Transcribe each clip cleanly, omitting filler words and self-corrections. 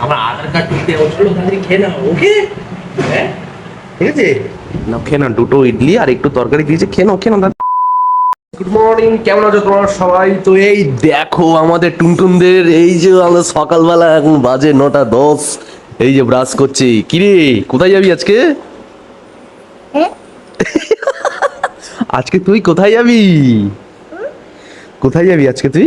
আমার আধার কার্ড দিতে চলো তাড়াতাড়ি খেয়ে নাও, ওকে? হ্যাঁ ঠিক আছে, না খেয়ে নাও, দুটো ইডলি আর একটু তরকারি দিয়েছে, খেয়ে নাও খেয়ে নাও। গুড মর্নিং, কেমন আছো তোমরা সবাই? তো এই দেখো আমাদের টুনটুনদের, এই যে আমরা সকালবেলা এখন বাজে 9:10, এই যে ব্রাশ করছি। কিরে কোথায় যাবি আজকে? আজকে তুই কোথায় যাবি? কোথায় যাবি আজকে তুই?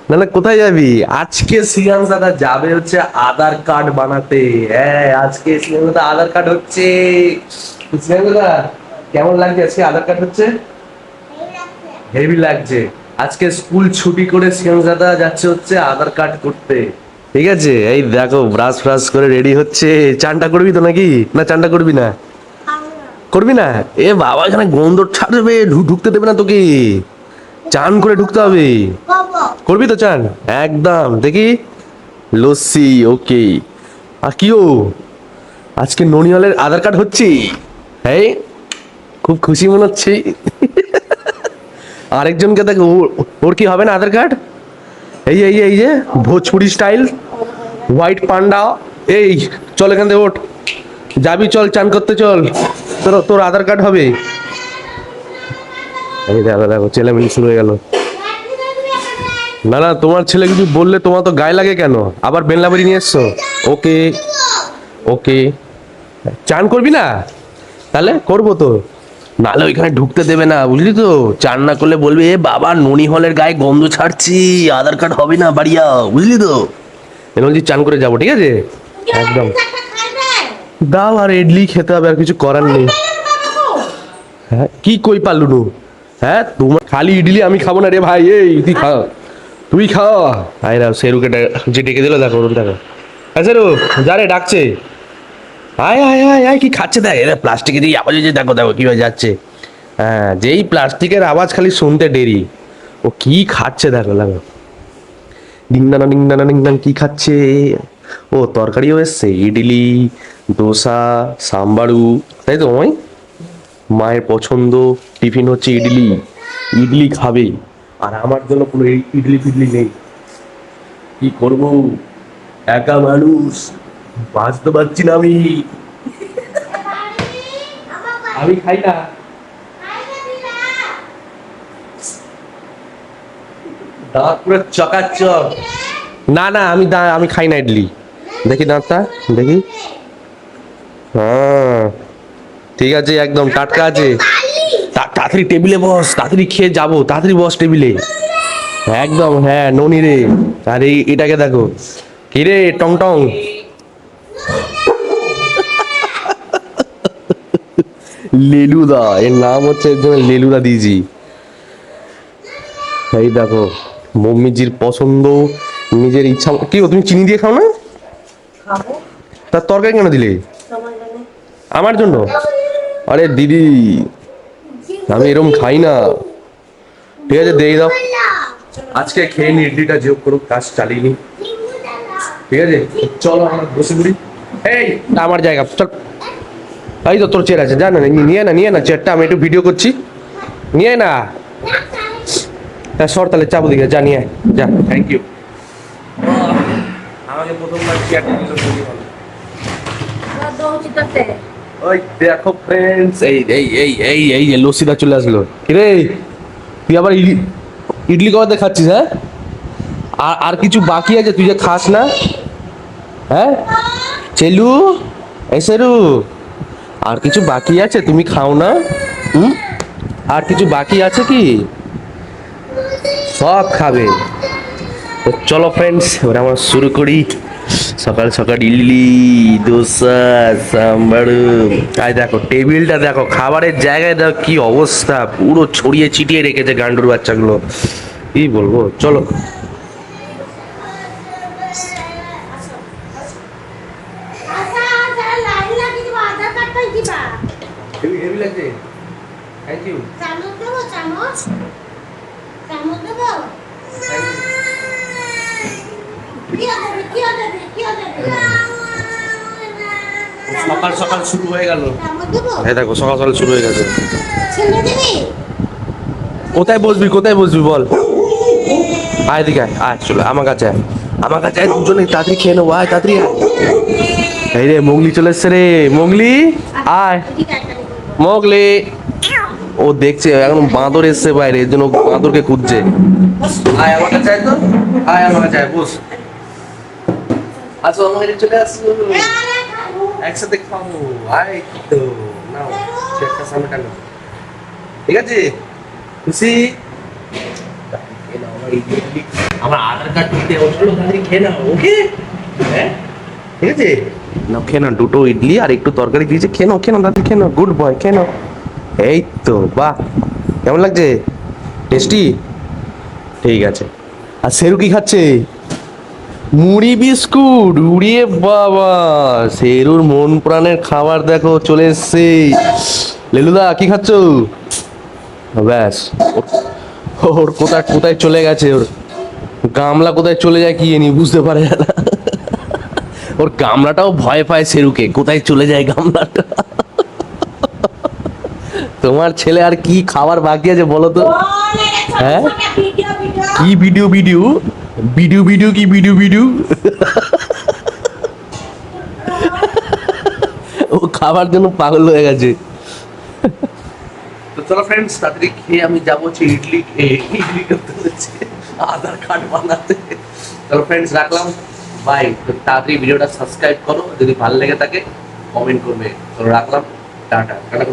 না না, কোথায় যাবি আজকে? শ্রিয়াংশ দাদা যাবে হচ্ছে আধার কার্ড বানাতে। হ্যাঁ, আজকে শ্রিয়াংশ দাদা আধার কার্ড হচ্ছে। শ্রিয়াংশ দাদা কেমন লাগছে আজকে আধার কার্ড হচ্ছে? হেভি লাগছে। আজকে স্কুল ছুটি করে শ্রিয়াংশ দাদা যাচ্ছে হচ্ছে আধার কার্ড করতে। ঠিক আছে, এই দেখো ব্রাশ ফ্রাশ করে রেডি হচ্ছে। চানটা করবি তো নাকি? না চানটা করবি না? করবি না? এ বাবা, এখানে গন্ধ ছাড়বে, ঢুকতে দেবে না তোকে। চান করে ঢুকতে হবে। করবি তো চান? একদম, দেখি লস্যি, ওকে। আর কি ও, আজকে ননিওয়ালের আধার কার্ড হচ্ছে। এই খুব খুশি মনে হচ্ছে। আরেকজনকে দেখো, ওর কি হবে না আধার কার্ড? এই যে ভোজপুরি স্টাইল হোয়াইট পান্ডা। এই চল এখান থেকে ওঠ, যাবি চল চান করতে চল, তোর তোর আধার কার্ড হবে। এই দেখো দেখো ছেলেমেলি শুরু হয়ে গেল। না না, তোমার ছেলে কিছু বললে তোমার তো গায়ে লাগে কেন? আবার বেনলাবাড়ি নিয়ে এসছো। ওকে ওকে, চান করবি না? তাহলে করবো তো, নাহলে ওইখানে ঢুকতে দেবে না, বুঝলি তো? চান না করলে বলবে এ বাবা ননি হলের গায়ে গন্ধ ছাড়ছি, আধার কার্ড হবে না, বাড়িয়া, বুঝলি তো? বলছি চান করে যাবো, ঠিক আছে? একদম দাও, আর ইডলি খেতে হবে, আর কিছু করার নেই। হ্যাঁ কি কই পারলুনু? হ্যাঁ তোমার খালি ইডলি আমি খাবো না রে ভাই, এই তুই খা, তুই খাও। আয়রা সেরুকে যে ডেকে দিল, দেখো ওরকম দেখো। হ্যাঁ সেরু যা রে, ডাকছে। আয় আয় আয় আয়, কি খাচ্ছে দেখ, এরা প্লাস্টিকে দিয়ে আওয়াজ হয়েছে, দেখো দেখো কিভাবে যাচ্ছে। হ্যাঁ, যেই প্লাস্টিকের আওয়াজ খালি শুনতে দেরি, ও কি খাচ্ছে দেখো দেখো। ডিংডানা ডিংডানা ডিংডান, কি খাচ্ছে? ও তরকারিও এসছে, ইডলি, দোসা, সাম্বারু, তাই তো? ওই মায়ের পছন্দ টিফিন হচ্ছে ইডলি, ইডলি খাবে। আর আমার জন্য কোনো ইডলি ফিডলি নেই, কি করবো, একা মানুষ, বাঁচতে পারছি না আমি। আমি খাই না। দাঁত পুরো চকাচক। না না, আমি খাই না ইডলি। দেখি দাঁতটা, দেখি। হ্যাঁ ঠিক আছে, একদম টাটকা আছে। তাড়াতাড়ি টেবিলে বস, তাড়াতাড়ি খেয়ে যাবো, তাড়াতাড়ি বস টেবিলে। একদম, হ্যাঁ ননি রে। আর এটাকে দেখো, কি রে টং টং, লেলুদা, এর নাম হচ্ছে, লেলুদা দিয়েছি। এই দেখো মম্মিজির পছন্দ, নিজের ইচ্ছা। কি গো, তুমি চিনি দিয়ে খাও না? তার তরকারি কেন দিলে? আমার জন্য? আরে দিদি, আমি এরকম খাই না। ঠিক আছে দিয়ে দাও, আজকে খেয়ে নি ইডলিটা, যে কোনো কাজ চালিয়ে নি। ঠিক আছে চলো আমরা বসে পড়ি। এই আমার জায়গা চল। এই তো তোর চেয়ার আছে, যা না, নিয়ে না চেয়ারটা, আমি একটু ভিডিও করছি, নিয়ে না। হ্যাঁ সর তাহলে, চাবো দিকে, যা নিয়ে যা। Thank you. আমাকে প্রথমবার চেয়ারটা দিল, ওই দেখো ফ্রেন্ডস, এই যে লস্যিটা চলে আসলো। কিরে তুই আবার ইডলি কবে খাচ্ছিস? হ্যাঁ, আর কিছু বাকি আছে তুই যে খাস না? হ্যাঁ চেলু, এসেরু, আর কিছু বাকি আছে তুমি খাও না? আর কিছু বাকি আছে কি? সব খাবে। তো চলো ফ্রেন্ডস, এবার আমরা শুরু করি। সকাল সকাল ইডলি, দোসা, সাম্বারু। আর দেখো টেবিলটা দেখো, খাবারের জায়গায় দেখো কি অবস্থা, পুরো ছড়িয়ে ছিটিয়ে রেখেছে গান্ডুর বাচ্চাগুলো, কি বলবো। চলো হেভি লাগছে। Thank you. চামচ দেবো, চামচ চামচ দেবো। সকাল সকাল শুরু হয়ে গেল। হ্যাঁ দেখো সকাল সকাল শুরু হয়ে গেছে। কোথায় বসবি, কোথায় বসবি বল? আয় দিকে আয়, চলে আমার কাছে আয়। আমার কাছে আয়, দুজনে তাড়াতাড়ি খেয়ে নেবো, আয় তাড়াতাড়ি আয়। এই রে মোগলি চলে এসছে রে, মোগলি আয়, মোগলি। ও দেখছে এখন বাঁদর এসছে বাইরে, এর জন্য বাঁদরকে খুঁজছে। আয় আমার কাছে আয় তো, আয় আমার কাছে আয়, বস। আসো আমার কাছে চলে আসো, একসাথে খাবো, আয় তো। নাও একটা সামনে টানো, ঠিক আছে? খুশি? খেয়ে নাও, আমার আধার কার্ড দিতে হচ্ছিল, তাড়াতাড়ি খেয়ে নাও, ওকে? হ্যাঁ ঠিক আছে, নাও খেয়ে নাও, দুটো ইডলি আর একটু তরকারি দিয়েছে, খেয়ে নাও, খেয়ে নাও, তাড়াতাড়ি খেয়ে নাও, গুড বয়, খেয়ে নাও। এই তো, বাহ, কেমন লাগছে? টেস্টি? ঠিক আছে। আর সেরু কি খাচ্ছে? মুড়ি বিস্কুট, উড়িয়ে বাবা, সেরুর মন প্রাণের খাবার দেখো চলে এসছে। লেলুদা কি খাচ্ছ? ব্যাস, ওর কোথায় কোথায় চলে গেছে, ওর গামলা কোথায় চলে যায় কি জানি, বুঝতে পারে না। ওর গামলাটাও ভয় পায় সেরুকে, কোথায় চলে যায় গামলাটা। তোমার ছেলে আর কি খাবার বাকি আছে বলো তো? হ্যাঁ, কি ভিডিও ভিডিও ভিডিও ভিডিও কি ভিডিও ভিডিও? ও খাবার জন্য পাগল হয়ে গেছে। তো চলো ফ্রেন্ডস, তাড়াতাড়ি খেয়ে আমি যাবো হচ্ছে ইডলি খেয়ে, ইডলি করতে হচ্ছে আধার কার্ড বানাতে। চলো ফ্রেন্ডস, রাখলাম, বাই। তাড়াতাড়ি ভিডিওটা সাবস্ক্রাইব করো, যদি ভালো লেগে থাকে কমেন্ট করবে। চলো রাখলাম, টাটা টাটা।